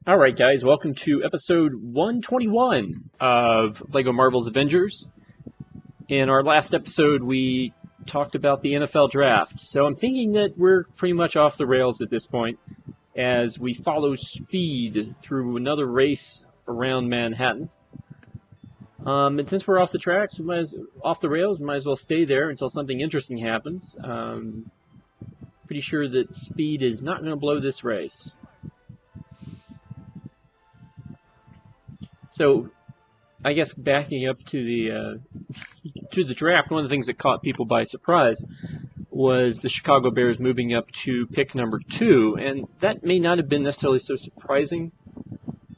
Alright guys, welcome to episode 121 of LEGO Marvel's Avengers. In our last episode we talked about the NFL draft, so I'm thinking that we're pretty much off the rails at this point as we follow Speed through another race around Manhattan. And since we're off the tracks, off the rails, we might as well stay there until something interesting happens. Pretty sure that Speed is not going to blow this race. So, I guess backing up to the draft, one of the things that caught people by surprise was the Chicago Bears moving up to pick number 2, and that may not have been necessarily so surprising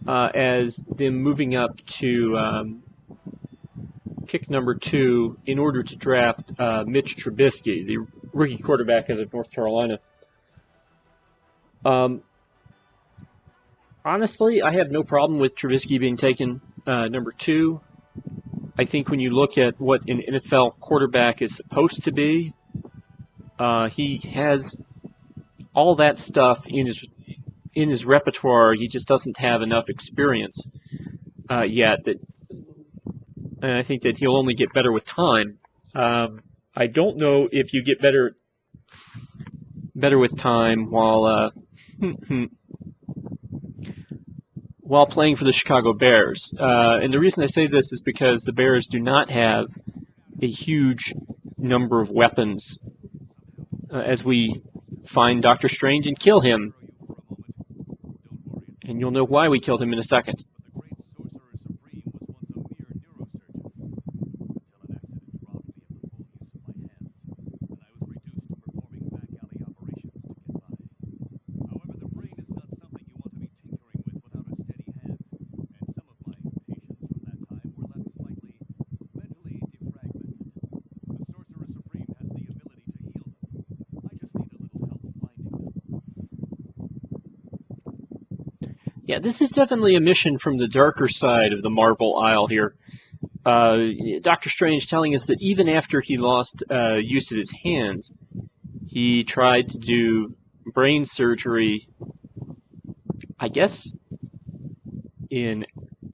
as them moving up to pick number 2 in order to draft Mitch Trubisky, the rookie quarterback out of North Carolina. Honestly, I have no problem with Trubisky being taken number 2. I think when you look at what an NFL quarterback is supposed to be, he has all that stuff in his repertoire. He just doesn't have enough experience yet. And I think that he'll only get better with time. I don't know if you get better with time while playing for the Chicago Bears. And the reason I say this is because the Bears do not have a huge number of weapons as we find Doctor Strange and kill him. And you'll know why we killed him in a second. Yeah, this is definitely a mission from the darker side of the Marvel aisle here. Doctor Strange telling us that even after he lost use of his hands, he tried to do brain surgery, I guess, in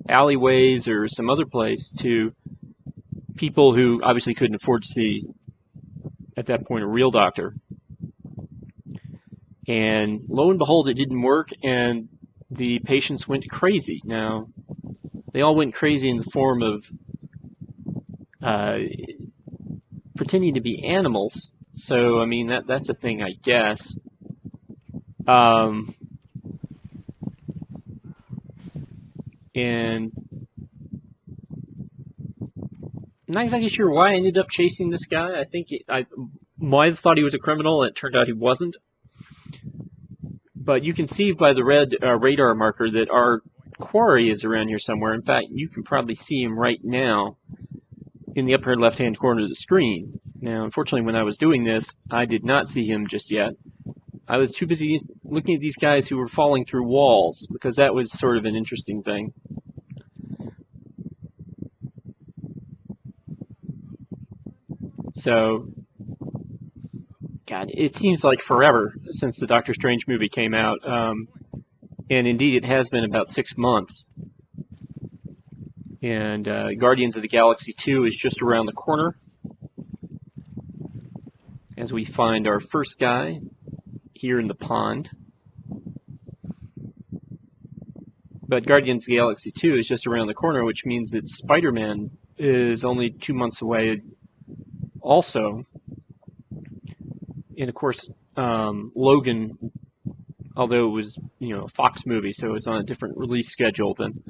alleyways or some other place to people who obviously couldn't afford to see, at that point, a real doctor. And lo and behold, it didn't work, and the patients went crazy. Now, they all went crazy in the form of pretending to be animals. So, I mean, that's a thing, I guess. And I'm not exactly sure why I ended up chasing this guy. I think I might have thought he was a criminal, and it turned out he wasn't. But you can see by the red radar marker that our quarry is around here somewhere. In fact, you can probably see him right now in the upper left-hand corner of the screen. Now, unfortunately, when I was doing this, I did not see him just yet. I was too busy looking at these guys who were falling through walls, because that was sort of an interesting thing. So, God, it seems like forever since the Doctor Strange movie came out, and indeed it has been about 6 months. And Guardians of the Galaxy 2 is just around the corner as we find our first guy here in the pond. But Guardians of the Galaxy 2 is just around the corner, which means that Spider-Man is only 2 months away also. And of course, Logan, although it was, a Fox movie, so it's on a different release schedule than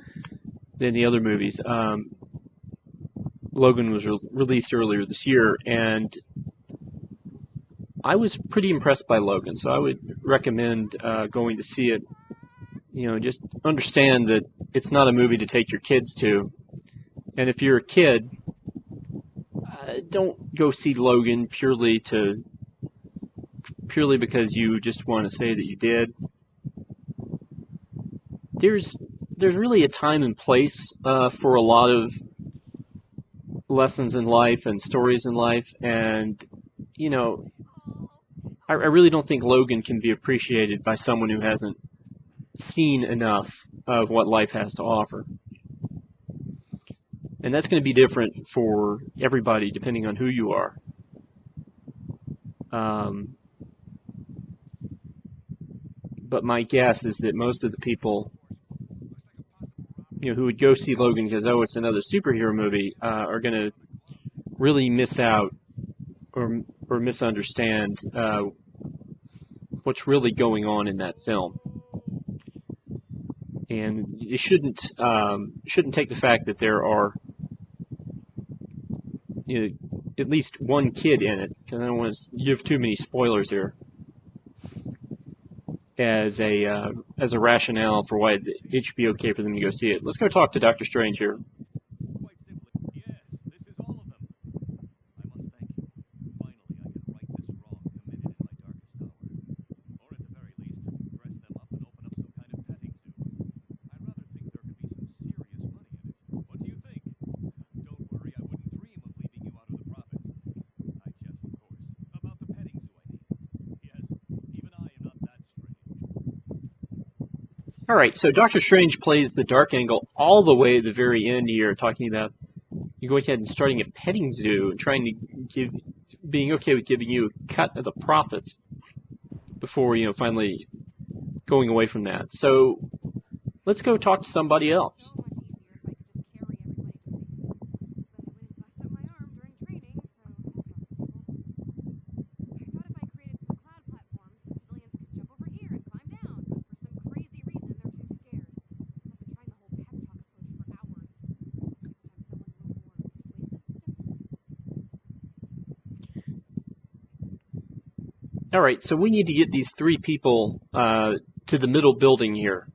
the other movies. Logan was released earlier this year, and I was pretty impressed by Logan, so I would recommend going to see it. Just understand that it's not a movie to take your kids to, and if you're a kid, don't go see Logan purely because you just want to say that you did. There's really a time and place for a lot of lessons in life and stories in life, and I really don't think Logan can be appreciated by someone who hasn't seen enough of what life has to offer. And that's going to be different for everybody depending on who you are. But my guess is that most of the people, who would go see Logan because, oh, it's another superhero movie, are going to really miss out or misunderstand what's really going on in that film. And you shouldn't take the fact that there are at least one kid in it, because I don't want to give too many spoilers here, as a rationale for why it should be okay for them to go see it. Let's go talk to Dr. Strange here. Quite simply, yes, this is all of them. I must thank you. Finally, I can right this wrong committed in my darkest hour. Or at the very least, dress them up and open up some kind of petting zoo. I rather think there could be some serious money in it. What do you think? Don't worry, I wouldn't dream of leaving you out of the profits. I jest, of course. About the petting zoo, I mean. Yes, even I am not that strange. All right, so Doctor Strange plays the dark angle all the way at the very end here, talking about you going ahead and starting a petting zoo and being okay with giving you a cut of the profits before, finally going away from that. So let's go talk to somebody else. All right, so we need to get these three people to the middle building here.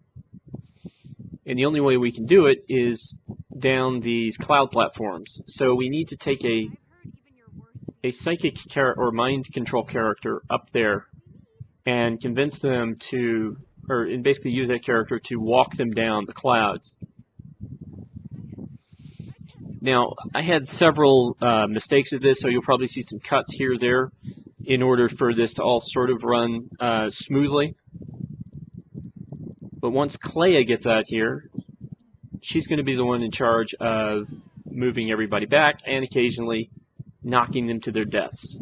And the only way we can do it is down these cloud platforms. So we need to take a psychic or mind control character up there and convince them and basically use that character to walk them down the clouds. Now, I had several mistakes at this, so you'll probably see some cuts here or there in order for this to all sort of run smoothly. But once Clea gets out here, she's going to be the one in charge of moving everybody back and occasionally knocking them to their deaths.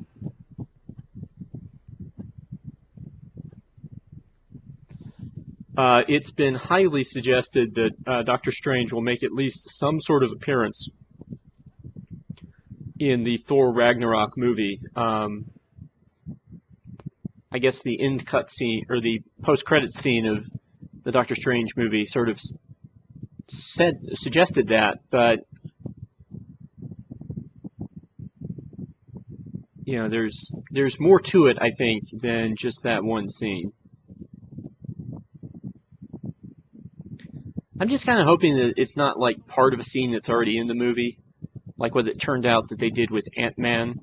It's been highly suggested that Doctor Strange will make at least some sort of appearance in the Thor Ragnarok movie. I guess the end cut scene, or the post-credit scene of the Doctor Strange movie sort of suggested that, but there's more to it, I think, than just that one scene. I'm just kind of hoping that it's not like part of a scene that's already in the movie, like what it turned out that they did with Ant-Man,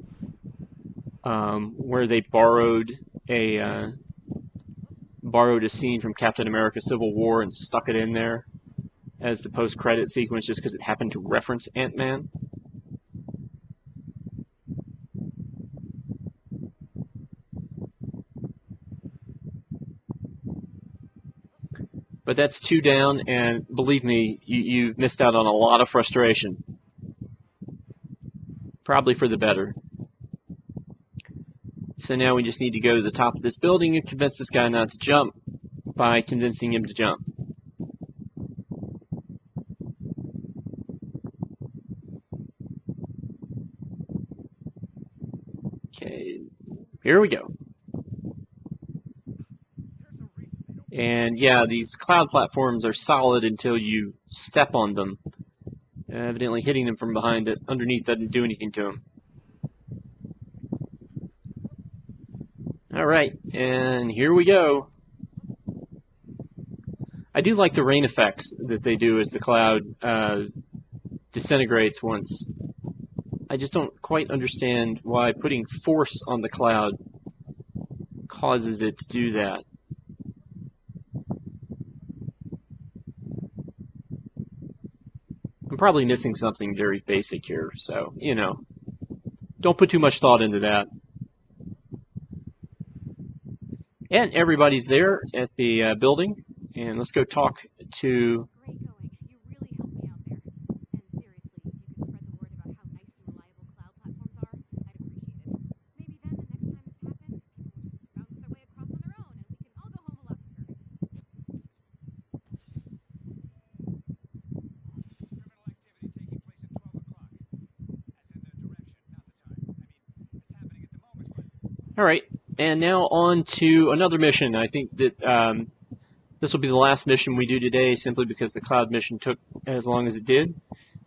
where they borrowed a scene from Captain America Civil War and stuck it in there as the post-credit sequence just because it happened to reference Ant-Man. But that's two down, and believe me, you've missed out on a lot of frustration. Probably for the better. So now we just need to go to the top of this building and convince this guy not to jump by convincing him to jump. Okay, here we go. And yeah, these cloud platforms are solid until you step on them. Evidently hitting them from behind underneath doesn't do anything to them. Alright, and here we go. I do like the rain effects that they do as the cloud disintegrates once. I just don't quite understand why putting force on the cloud causes it to do that. I'm probably missing something very basic here, so, don't put too much thought into that. And everybody's there at the building, and let's go talk to... Great going. You really helped me out there. And seriously, if you could spread the word about how nice and reliable cloud platforms are, I'd appreciate it. Maybe then the next time this happens, people will just bounce their way across on their own, and we can all go home a lot quicker. Criminal activity taking place at 12 o'clock. As in the direction, not the time. I mean, it's happening at the moment, but... All right, and now on to another mission. I think that this will be the last mission we do today, simply because the cloud mission took as long as it did.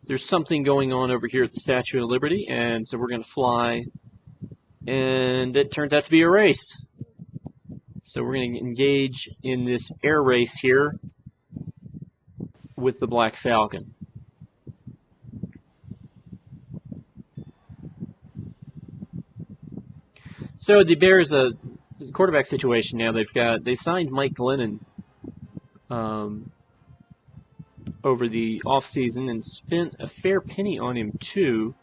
There's something going on over here at the Statue of Liberty, and so we're going to fly, and it turns out to be a race. So we're going to engage in this air race here with the Black Falcon. So the Bears, the quarterback situation now, they signed Mike Glennon over the offseason and spent a fair penny on him too.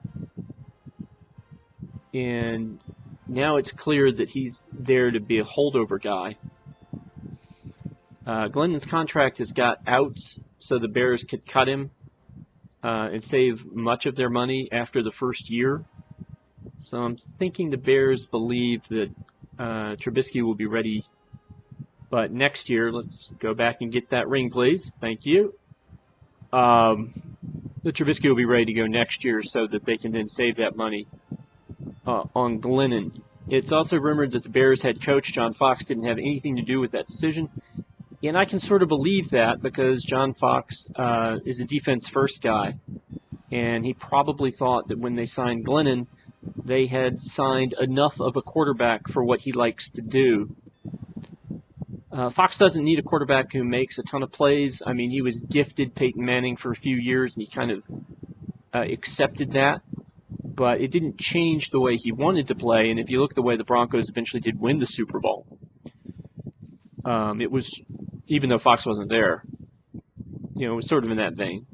And now it's clear that he's there to be a holdover guy. Glennon's contract has got out, so the Bears could cut him and save much of their money after the first year. So I'm thinking the Bears believe that Trubisky will be ready. But next year, let's go back and get that ring, please. Thank you. The Trubisky will be ready to go next year so that they can then save that money on Glennon. It's also rumored that the Bears head coach, John Fox, didn't have anything to do with that decision. And I can sort of believe that because John Fox is a defense-first guy. And he probably thought that when they signed Glennon, they had signed enough of a quarterback for what he likes to do. Fox doesn't need a quarterback who makes a ton of plays. I mean, he was gifted Peyton Manning for a few years, and he kind of accepted that. But it didn't change the way he wanted to play. And if you look at the way the Broncos eventually did win the Super Bowl, it was, even though Fox wasn't there, it was sort of in that vein.